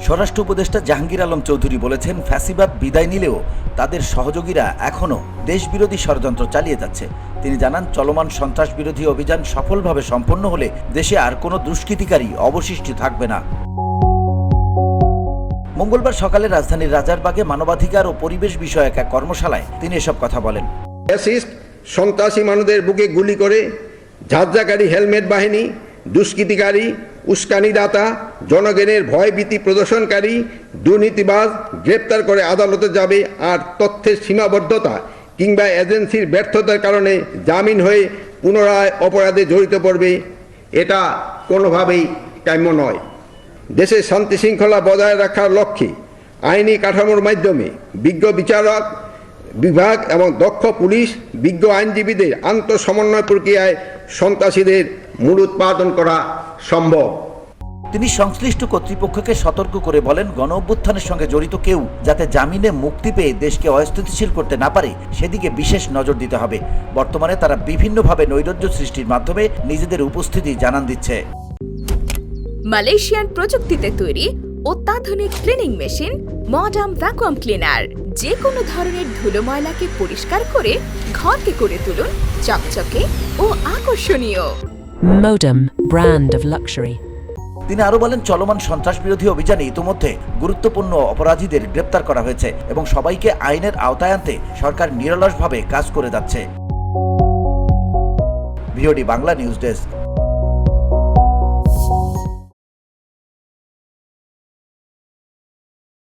স্বরাষ্ট্র উপদেষ্টা জাহাঙ্গীর আলম চৌধুরী বলেছেন, ফ্যাসিবাদ বিদায় নিলেও তাদের সহযোগীরা এখনও দেশবিরোধী ষড়যন্ত্র চালিয়ে যাচ্ছে। তিনি জানান, চলমান সন্ত্রাস বিরোধী অভিযান সফলভাবে সম্পন্ন হলে দেশে আর কোনো দুষ্কৃতিকারী অবশিষ্ট থাকবে না। মঙ্গলবার সকালে রাজধানীর রাজারবাগে মানবাধিকার ও পরিবেশ বিষয়ক এক কর্মশালায় তিনি এসব কথা বলেন। সন্ত্রাসী মানুষদের বুকে গুলি করে ঝাঁঝাকারী হেলমেট বাহিনী, দুষ্কৃতিকারী, উস্কানিদাতা, জনগণের ভয়ভীতি প্রদর্শনকারী, দুর্নীতিবাজ গ্রেপ্তার করে আদালতে যাবে, আর তথ্যের সীমাবদ্ধতা কিংবা এজেন্সির ব্যর্থতার কারণে জামিন হয়ে পুনরায় অপরাধে জড়িত পড়বে, এটা কোনোভাবেই কাম্য নয়। দেশের শান্তি শৃঙ্খলা বজায় রাখার লক্ষ্যে আইনি কাঠামোর মাধ্যমে বিজ্ঞ বিচারক বিভাগ এবং দক্ষ পুলিশ, বিজ্ঞ আইনজীবীদের আন্তঃসমন্বয় প্রক্রিয়ায় সন্ত্রাসীদের মূলোৎপাটন করা সম্ভব। তিনি সংশ্লিষ্ট কর্তৃপক্ষকে সতর্ক করে বলেন, গণ অভ্যুত্থানের সঙ্গে জড়িত কেউ যাতে জামিনে মুক্তি পেয়ে দেশকে অস্থিতিশীল করতে না পারে সেদিকে বিশেষ নজর দিতে হবে। বর্তমানে তারা বিভিন্নভাবে নৈরাজ্য সৃষ্টির মাধ্যমে নিজেদের উপস্থিতি জানান দিচ্ছে। মালয়েশিয়ান প্রযুক্তিতে তৈরি অত্যাধুনিক cleaning machine modern vacuum cleaner যে কোনো ধরনের ধুলো ময়লাকে পরিষ্কার করে ঘরকে করে তুলুন চকচকে ও আকর্ষণীয়। Modem, brand of luxury. তিনি আরো বলেন, চলমান সন্ত্রাস বিরোধী অভিযানে ইতিমধ্যে গুরুত্বপূর্ণ অপরাধীদের গ্রেপ্তার করা হয়েছে এবং সবাইকে আইনের আওতায় আনতে সরকার নিরলসভাবে কাজ করে যাচ্ছে। VOD Bangla news desk.